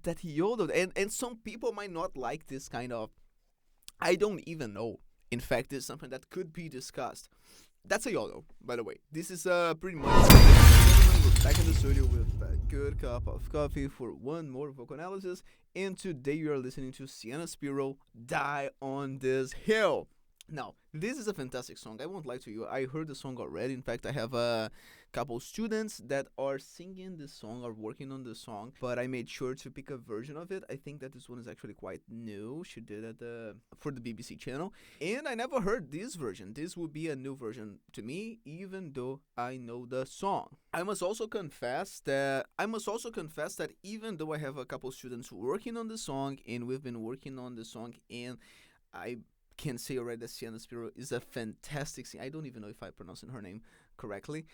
that yodel. And some people might not like this kind of. I don't even know. In fact, it's something that could be discussed. That's a yodel, by the way. This is pretty much. We're back in the studio with a good cup of coffee for one more vocal analysis. And today you are listening to Sienna Spiro, Die on This Hill. Now, this is a fantastic song. I won't lie to you. I heard the song already. In fact, I have a couple students that are singing this song or working on the song, but I made sure to pick a version of it. I think that this one is actually quite new. She did it for the BBC channel, and I never heard this version. This would be a new version to me, even though I know the song. I must also confess that even though I have a couple students working on the song, and we've been working on the song, and I can say already that Sienna Spiro is a fantastic singer. I don't even know if I'm pronouncing her name correctly.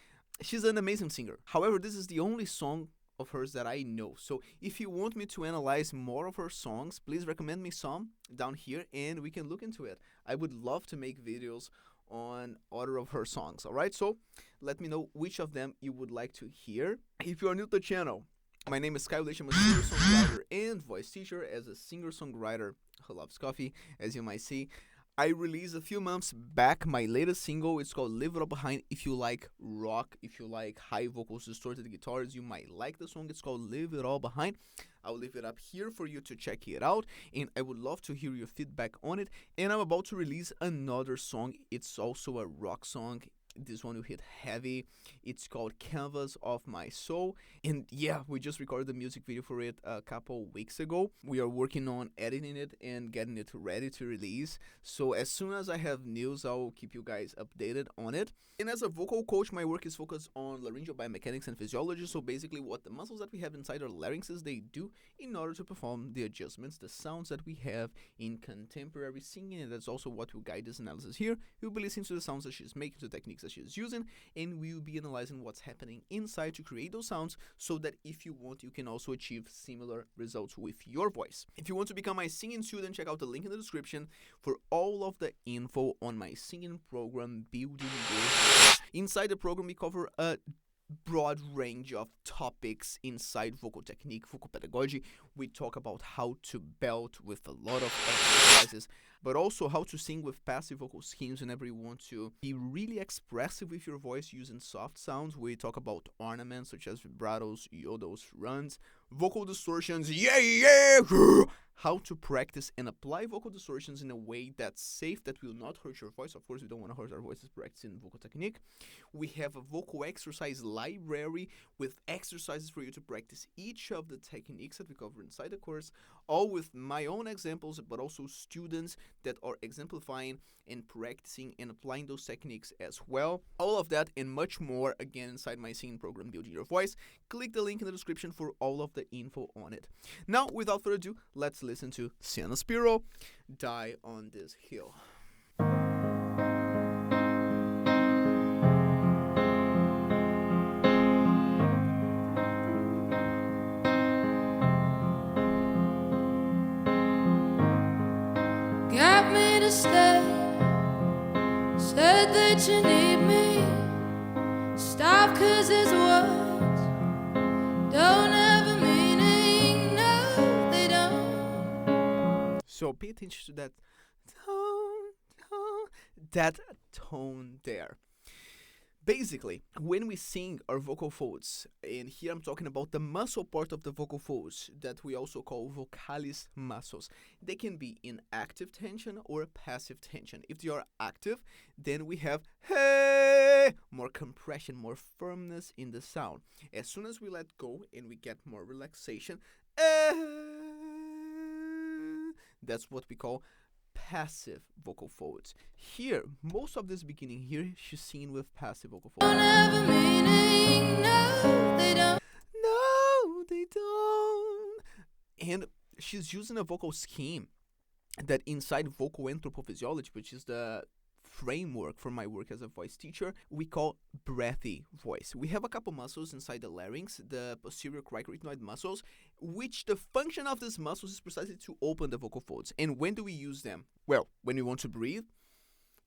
She's an amazing singer. However, this is the only song of hers that I know. So if you want me to analyze more of her songs, please recommend me some down here and we can look into it. I would love to make videos on other of her songs. Alright, so let me know which of them you would like to hear. If you are new to the channel, my name is Kyle Leach. I'm a singer-songwriter and voice teacher. As a singer-songwriter who loves coffee, as you might see, I released a few months back my latest single. It's called Leave It All Behind. If you like rock, if you like high vocals, distorted guitars, you might like the song. It's called Leave It All Behind. I'll leave it up here for you to check it out, and I would love to hear your feedback on it. And I'm about to release another song. It's also a rock song. This one will hit heavy. It's called Canvas of My Soul. And yeah, we just recorded the music video for it a couple weeks ago. We are working on editing it and getting it ready to release. So as soon as I have news, I'll keep you guys updated on it. And as a vocal coach, my work is focused on laryngeal biomechanics and physiology. So basically what the muscles that we have inside our larynxes, they do in order to perform the adjustments, the sounds that we have in contemporary singing. And that's also what will guide this analysis here. You'll be listening to the sounds that she's making, to techniques that she's using, and we'll be analyzing what's happening inside to create those sounds so that if you want, you can also achieve similar results with your voice. If you want to become my singing student, check out the link in the description for all of the info on my singing program, Building Your. Inside the program, we cover a broad range of topics inside vocal technique, vocal pedagogy. We talk about how to belt with a lot of exercises, but also how to sing with passive vocal schemes whenever you want to be really expressive with your voice using soft sounds. We talk about ornaments such as vibratos, yodels, runs, vocal distortions, how to practice and apply vocal distortions in a way that's safe, that will not hurt your voice. Of course, we don't want to hurt our voices practicing vocal technique. We have a vocal exercise library with exercises for you to practice each of the techniques that we cover inside the course, all with my own examples, but also students that are exemplifying and practicing and applying those techniques as well. All of that and much more, again, inside my singing program, Building Your Voice. Click the link in the description for all of the info on it. Now, without further ado, let's listen to Sienna Spiro, Die on This Hill. Got me to stay, said that you need me. Stop, 'cause his words don't have a meaning. No, they don't. So pay attention to that tone there. Basically, when we sing our vocal folds, and here I'm talking about the muscle part of the vocal folds that we also call vocalis muscles, they can be in active tension or passive tension. If they are active, then we have hey, more compression, more firmness in the sound. As soon as we let go and we get more relaxation, that's what we call passive vocal folds. Here, most of this beginning here, she's singing with passive vocal folds. Don't have a meaning. No, they don't. No, they don't. And she's using a vocal scheme that inside Vocal Anthropophysiology, which is the framework for my work as a voice teacher, we call breathy voice. We have a couple muscles inside the larynx, the posterior cricoretinoid muscles, which the function of these muscles is precisely to open the vocal folds. And when do we use them? Well, when we want to breathe,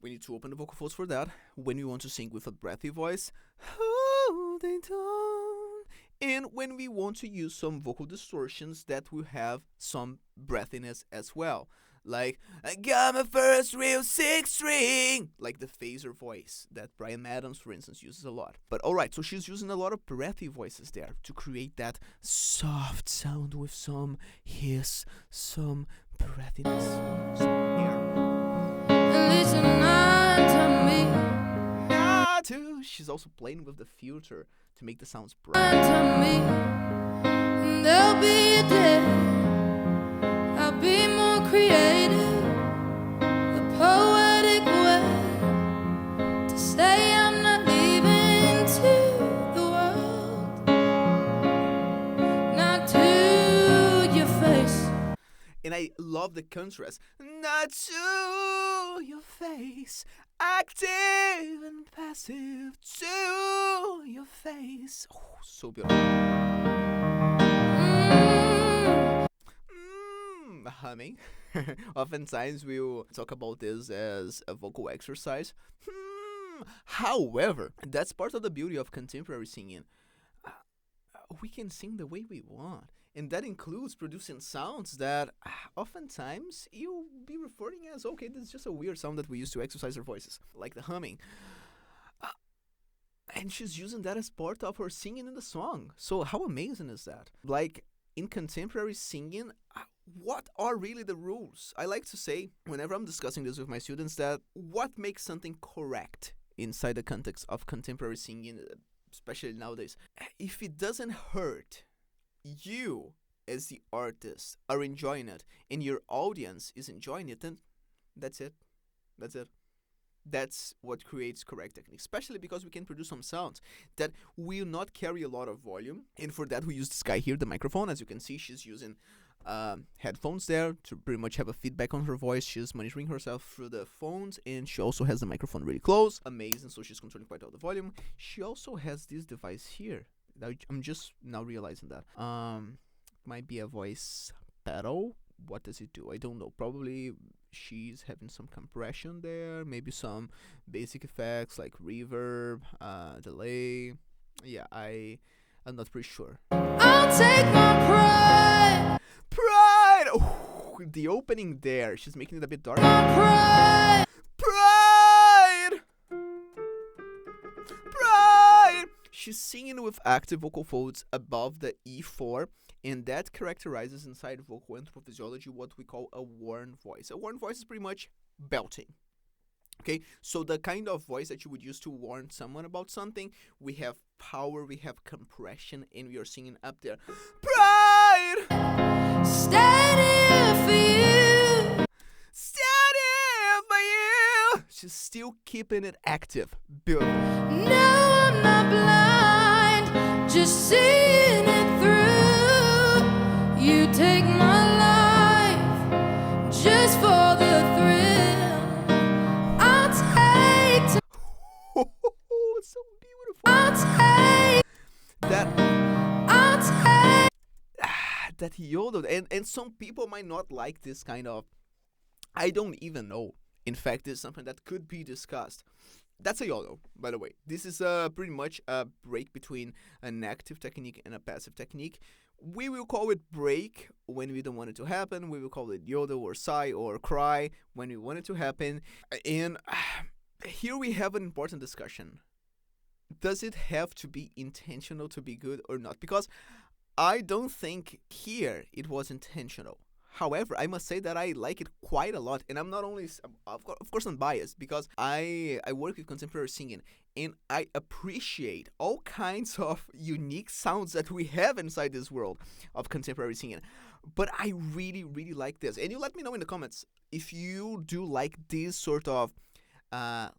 we need to open the vocal folds for that. When we want to sing with a breathy voice, oh, they don't. and when we want to use some vocal distortions that will have some breathiness as well. Like, I got my first real six string, like the phaser voice that Bryan Adams, for instance, uses a lot. But alright, so she's using a lot of breathy voices there to create that soft sound with some hiss, some breathiness, some air. Listen to me. She's also playing with the filter to make the sounds To bright. me. And there'll be a day I'll be more creative, a poetic way to say I'm not leaving to the world, not to your face. And I love the contrast. Not to your face, active and passive to your face. Oh, so beautiful. Humming. Oftentimes we'll talk about this as a vocal exercise. However, that's part of the beauty of contemporary singing. We can sing the way we want. And that includes producing sounds that oftentimes you'll be referring as, okay, this is just a weird sound that we use to exercise our voices, like the humming. And she's using that as part of her singing in the song. So how amazing is that? Like, in contemporary singing, what are really the rules? I like to say, whenever I'm discussing this with my students, that what makes something correct inside the context of contemporary singing, especially nowadays, if it doesn't hurt you as the artist are enjoying it and your audience is enjoying it, then that's it. That's what creates correct technique, especially because we can produce some sounds that will not carry a lot of volume. And for that, we use this guy here, the microphone. As you can see, she's using headphones there to pretty much have a feedback on her voice. She's monitoring herself through the phones, and she also has the microphone really close. Amazing, so she's controlling quite all the volume. She also has this device here. I'm just now realizing that. Might be a voice pedal. What does it do? I don't know. Probably she's having some compression there. Maybe some basic effects like reverb, delay. Yeah, I'm not pretty sure. I'll take my pride. Pride! Oh, the opening there. She's making it a bit darker. My pride. Pride! Pride! She's singing with active vocal folds above the E4, and that characterizes inside vocal anthropophysiology what we call a worn voice. A worn voice is pretty much belting. Okay, so the kind of voice that you would use to warn someone about something, we have power, we have compression, and we are singing up there. Pride! Standing for you. Standing for you! She's still keeping it active. Beautiful. No, I'm not blind, just seeing it through. You take my life just for the thrill. I'll take Oh, it's so beautiful. I'll take That yodel, and some people might not like this kind of, I don't even know. In fact, this is something that could be discussed. That's a yodel, by the way. This is pretty much a break between an active technique and a passive technique. We will call it break when we don't want it to happen. We will call it yodel or sigh or cry when we want it to happen. And here we have an important discussion. Does it have to be intentional to be good or not? Because I don't think here it was intentional. However, I must say that I like it quite a lot. And I'm not only, of course I'm biased, because I work with contemporary singing, and I appreciate all kinds of unique sounds that we have inside this world of contemporary singing. But I really, really like this. And you let me know in the comments if you do like this sort of,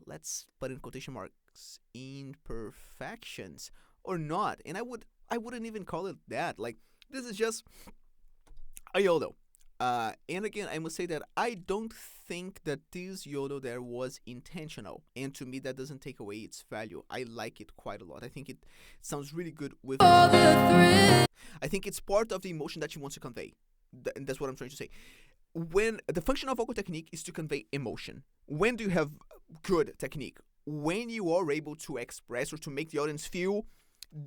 let's put in quotation marks, imperfections or not. And I wouldn't even call it that. Like, this is just a yodel. And again, I must say that I don't think that this yodel there was intentional. And to me, that doesn't take away its value. I like it quite a lot. I think it sounds really good with for the thrill. I think it's part of the emotion that she wants to convey. And that's what I'm trying to say. When the function of vocal technique is to convey emotion. When do you have good technique? When you are able to express or to make the audience feel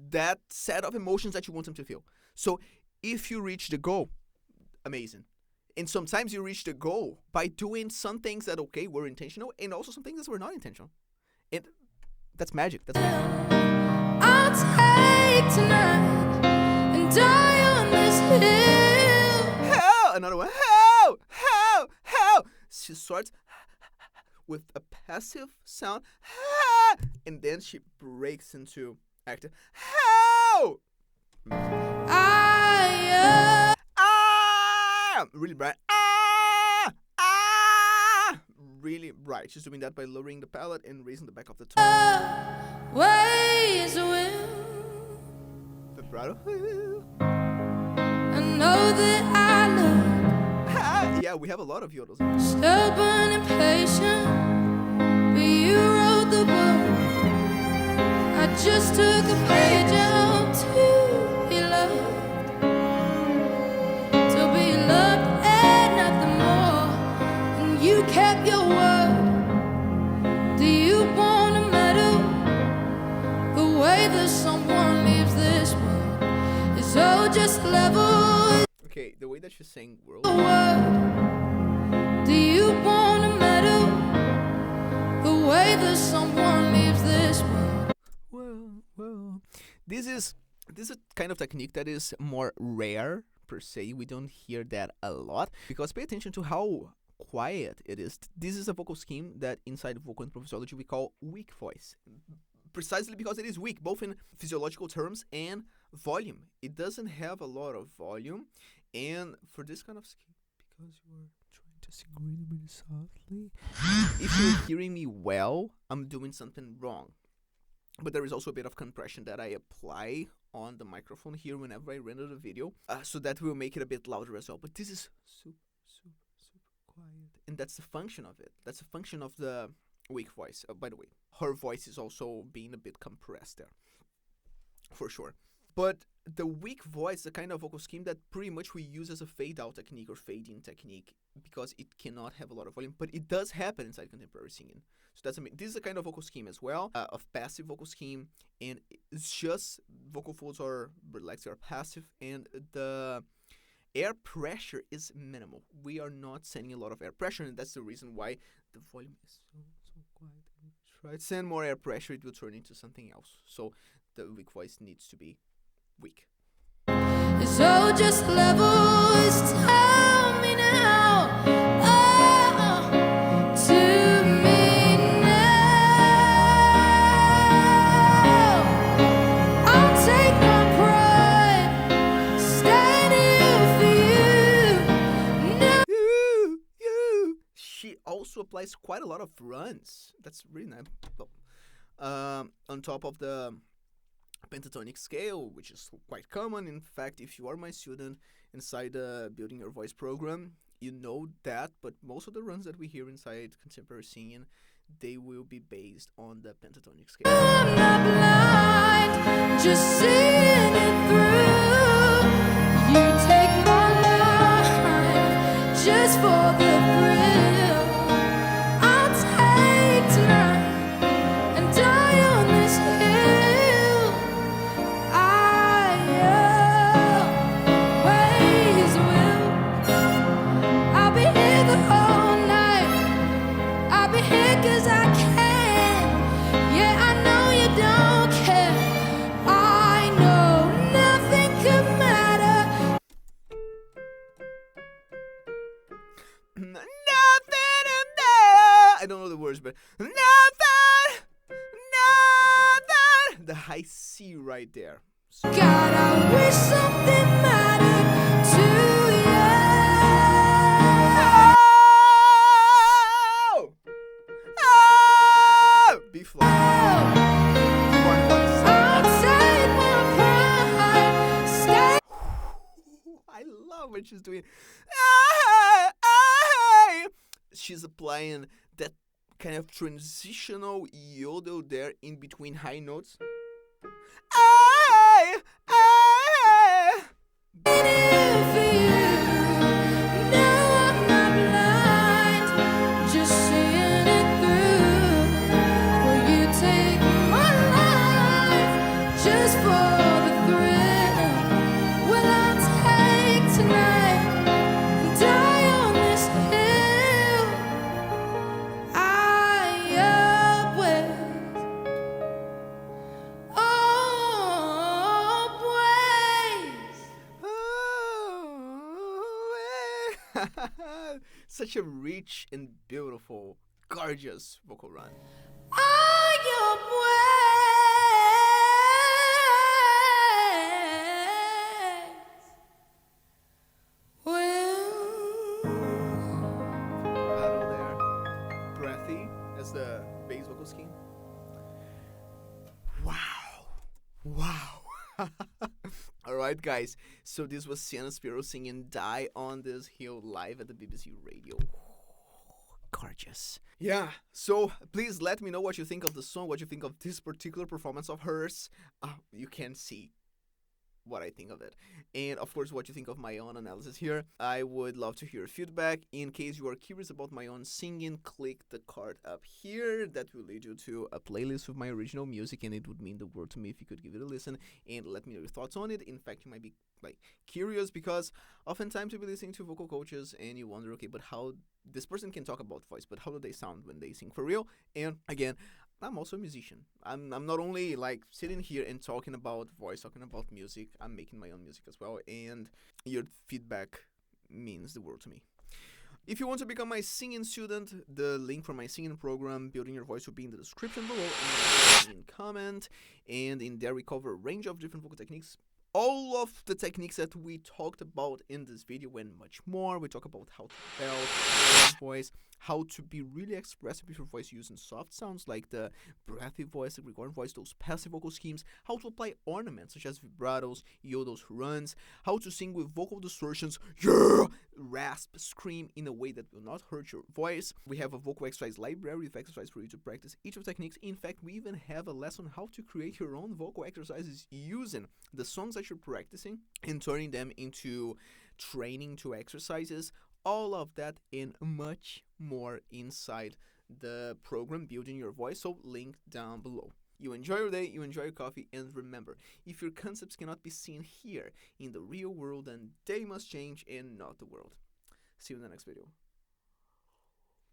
that set of emotions that you want them to feel. So if you reach the goal, amazing. And sometimes you reach the goal by doing some things that, okay, were intentional, and also some things that were not intentional. And that's magic. That's magic. I'll take tonight and die on this hill. How? Another one. How? How? How? She starts with a passive sound, and then she breaks into active. How? Really bright. Really bright. She's doing that by lowering the palate and raising the back of the tongue. Ways will. Vibrato. I know that I look yeah, we have a lot of yodels. stubborn and patient, but you wrote the book. I just took a page out to be loved. You kept your word. Do you want a medal? The way that someone leaves this world is all just level. Okay, the way that she's saying world. Do you want a medal? The way that someone leaves this world. Well. This is a kind of technique that is more rare per se. We don't hear that a lot because pay attention to how quiet it is. This is a vocal scheme that inside vocal anthropophysiology we call weak voice, precisely because it is weak both in physiological terms and volume. It doesn't have a lot of volume, and for this kind of scheme, because you are trying to sing really softly, if you're hearing me well, I'm doing something wrong. But there is also a bit of compression that I apply on the microphone here whenever I render the video, so that will make it a bit louder as well. But this is super quiet, and that's the function of it. That's the function of the weak voice. By the way, her voice is also being a bit compressed there, for sure. But the weak voice, the kind of vocal scheme that pretty much we use as a fade-out technique or fade-in technique because it cannot have a lot of volume, but it does happen inside contemporary singing. So this is a kind of vocal scheme as well, of passive vocal scheme, and it's just vocal folds are relaxed, are passive, and the air pressure is minimal. We are not sending a lot of air pressure, and that's the reason why the volume is so quiet. If you try to send more air pressure, it will turn into something else. So the weak voice needs to be weak. It's all just levels. Tell me now. To me now. I'll take my pride. Stand here for you. You. She also applies quite a lot of runs. That's really nice. On top of the pentatonic scale, which is quite common. In fact, if you are my student inside the Building Your Voice program, you know that, but most of the runs that we hear inside contemporary singing, they will be based on the pentatonic scale. I'm not blind, just seeing it through. You take my life just for the thrill. I'll take tonight and die on this hill. I always will. I'll be here the whole night. I'll be here 'cause I can. Yeah, I know you don't care. I know nothing could matter. Nothing in there. I don't know the words, but nothing. The high C right there. So God, I wish something mattered to B flat. you. One voice. I'll take my pride. Stay. I love what she's doing. She's applying that kind of transitional yodel there in between high notes. Just for Such a rich and beautiful, gorgeous vocal run. Are your ways will Vibrato there. Breathy as the bass vocal scheme. Wow. Wow. Alright, guys. So this was Sienna Spiro singing Die on This Hill live at the BBC Radio. Gorgeous. Yeah, so please let me know what you think of the song, what you think of this particular performance of hers. You can see what I think of it. And of course, what you think of my own analysis here. I would love to hear your feedback. In case you are curious about my own singing, click the card up here. That will lead you to a playlist with my original music, and it would mean the world to me if you could give it a listen and let me know your thoughts on it. In fact, you might be curious, because oftentimes you'll be listening to vocal coaches and you wonder, okay, but how this person can talk about voice, but how do they sound when they sing for real? And again, I'm also a musician. I'm not only sitting here and talking about voice, talking about music. I'm making my own music as well, and your feedback means the world to me. If you want to become my singing student, the link for my singing program, Building Your Voice, will be in the description below, in comment, and in there we cover a range of different vocal techniques. All of the techniques that we talked about in this video and much more. We talk about how to belt voice, how to be really expressive with your voice using soft sounds like the breathy voice, the Gregorian voice, those passive vocal schemes, how to apply ornaments such as vibratos, yodels, runs, how to sing with vocal distortions, rasp, scream in a way that will not hurt your voice. We have a vocal exercise library with exercise for you to practice each of the techniques. In fact, we even have a lesson how to create your own vocal exercises using the songs that you're practicing and turning them into training to exercises. All of that and much more inside the program Building Your Voice, so link down below. You enjoy your day, you enjoy your coffee, and remember, if your concepts cannot be seen here in the real world, then they must change and not the world. See you in the next video.